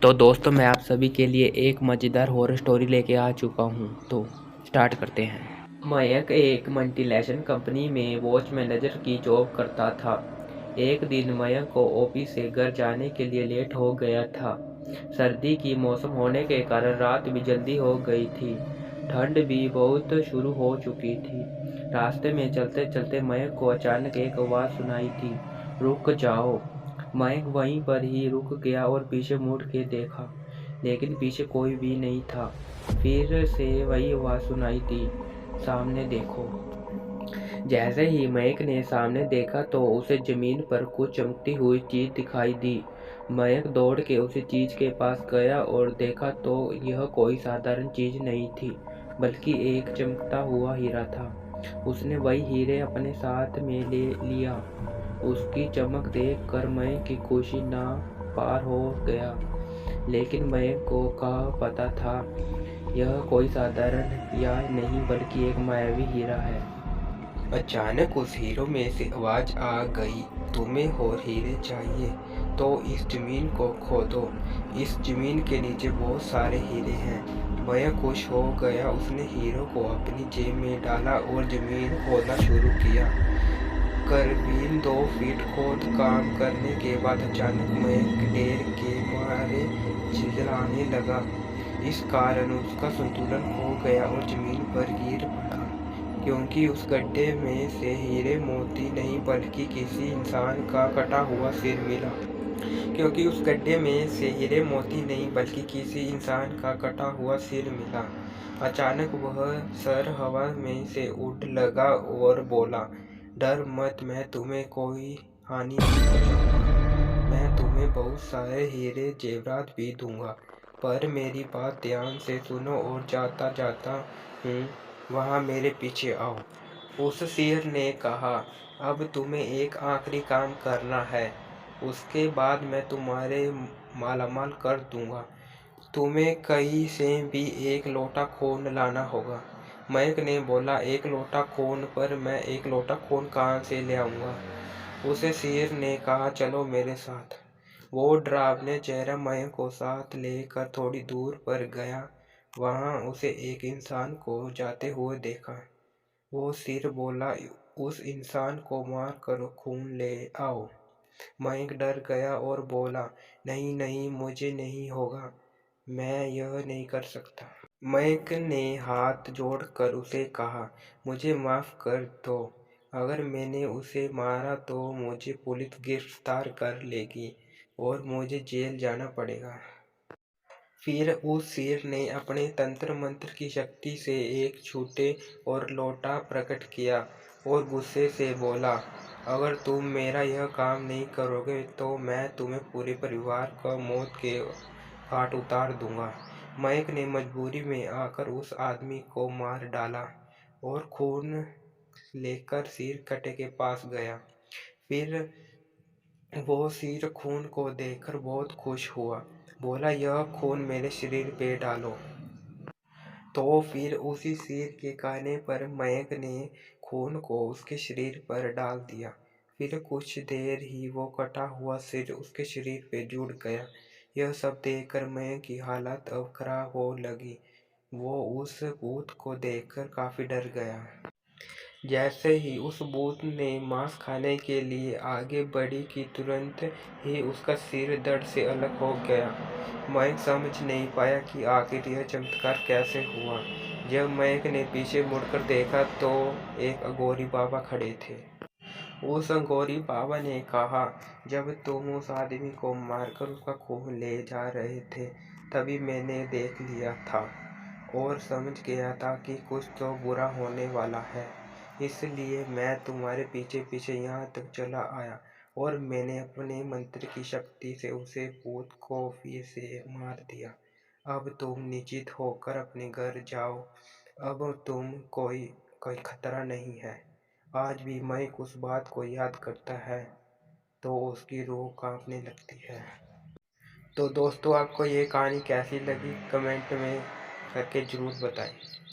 तो दोस्तों मैं आप सभी के लिए एक मज़ेदार हॉरर स्टोरी लेके आ चुका हूँ। तो स्टार्ट करते हैं। मयंक एक मल्टीनेशनल कंपनी में वॉच मैनेजर की जॉब करता था। एक दिन मयंक को ऑफिस से घर जाने के लिए लेट हो गया था। सर्दी की मौसम होने के कारण रात भी जल्दी हो गई थी। ठंड भी बहुत शुरू हो चुकी थी। रास्ते में चलते चलते मयंक को अचानक एक आवाज़ सुनाई दी, रुक जाओ। मयंक वहीं पर ही रुक गया और पीछे मुड़ के देखा, लेकिन पीछे कोई भी नहीं था। फिर से वही आवाज़ सुनाई दी, सामने देखो। जैसे ही मयंक ने सामने देखा तो उसे जमीन पर कुछ चमकती हुई चीज दिखाई दी। मयंक दौड़ के उसी चीज के पास गया और देखा तो यह कोई साधारण चीज नहीं थी, बल्कि एक चमकता हुआ हीरा था। उसने वही हीरे अपने साथ में ले लिया। उसकी चमक देख कर मयंक की खुशी ना पार हो गया, लेकिन मयंक को क्या पता था यह कोई साधारण या नहीं बल्कि एक मायावी हीरा है। अचानक उस हीरो में से आवाज आ गई, तुम्हें और हीरे चाहिए तो इस जमीन को खोदो। इस जमीन के नीचे बहुत सारे हीरे हैं। मयंक खुश हो गया। उसने हीरो को अपनी जेब में डाला और जमीन खोदना शुरू किया। करीब 2 फीट खोद काम करने के बाद अचानक मयंक डर के मारे चिल्लाने लगा। इस कारण उसका संतुलन खो गया और जमीन पर गिर पड़ा, क्योंकि उस गड्ढे में से हीरे मोती नहीं बल्कि किसी इंसान का कटा हुआ सिर मिला। अचानक वह सर हवा में से उड़ लगा और बोला, डर मत, मैं तुम्हें कोई हानि नहीं पहुंचाऊंगा। मैं तुम्हें बहुत सारे हीरे जेवरात भी दूंगा, पर मेरी बात ध्यान से सुनो और जाता जाता हूँ वहाँ मेरे पीछे आओ। उस शेर ने कहा, अब तुम्हें एक आखिरी काम करना है, उसके बाद मैं तुम्हारे मालामाल कर दूंगा। तुम्हें कहीं से भी एक लोटा खून लाना होगा। मयंक ने बोला, एक लोटा खून? पर मैं एक लोटा खून कहाँ से ले आऊँगा? उसे शेर ने कहा, चलो मेरे साथ। वो डरावने चेहरा मयंक को साथ लेकर थोड़ी दूर पर गया। वहाँ उसे एक इंसान को जाते हुए देखा। वो शेर बोला, उस इंसान को मार कर खून ले आओ। मयंक डर गया और बोला, नहीं नहीं, मुझे नहीं होगा, मैं यह नहीं कर सकता। मयंक ने हाथ जोड़कर उसे कहा, मुझे माफ कर दो। अगर मैंने उसे मारा तो मुझे पुलिस गिरफ्तार कर लेगी और मुझे जेल जाना पड़ेगा। फिर उस शेर ने अपने तंत्र मंत्र की शक्ति से एक छूटे और लोटा प्रकट किया और गुस्से से बोला, अगर तुम मेरा यह काम नहीं करोगे तो मैं तुम्हें पूरे परिवार को मौत के घाट उतार दूंगा। मयंक ने मजबूरी में आकर उस आदमी को मार डाला और खून लेकर सिर कटे के पास गया। फिर वो सिर खून को देखकर बहुत खुश हुआ। बोला, यह खून मेरे शरीर पे डालो। तो फिर उसी सिर के कहने पर मयंक ने खून को उसके शरीर पर डाल दिया। फिर कुछ देर ही वो कटा हुआ सिर उसके शरीर पे जुड़ गया। यह सब देखकर मयंक की हालत अब खराब हो लगी। वो उस भूत को देखकर काफी डर गया। जैसे ही उस भूत ने मांस खाने के लिए आगे बढ़ी कि तुरंत ही उसका सिर दर्द से अलग हो गया। मयंक समझ नहीं पाया कि आखिर यह चमत्कार कैसे हुआ। जब मयंक ने पीछे मुड़कर देखा तो एक अघोरी बाबा खड़े थे। उस अघोरी बाबा ने कहा, जब तुम उस आदमी को मारकर उसका खून ले जा रहे थे तभी मैंने देख लिया था और समझ गया था कि कुछ तो बुरा होने वाला है। इसलिए मैं तुम्हारे पीछे पीछे यहाँ तक चला आया और मैंने अपने मंत्र की शक्ति से उसे भूत को फिर से मार दिया। अब तुम निश्चिंत होकर अपने घर जाओ। अब तुम कोई कोई खतरा नहीं है। आज भी मैं उस बात को याद करता है तो उसकी रूह कांपने लगती है। तो दोस्तों, आपको ये कहानी कैसी लगी कमेंट में करके ज़रूर बताएं।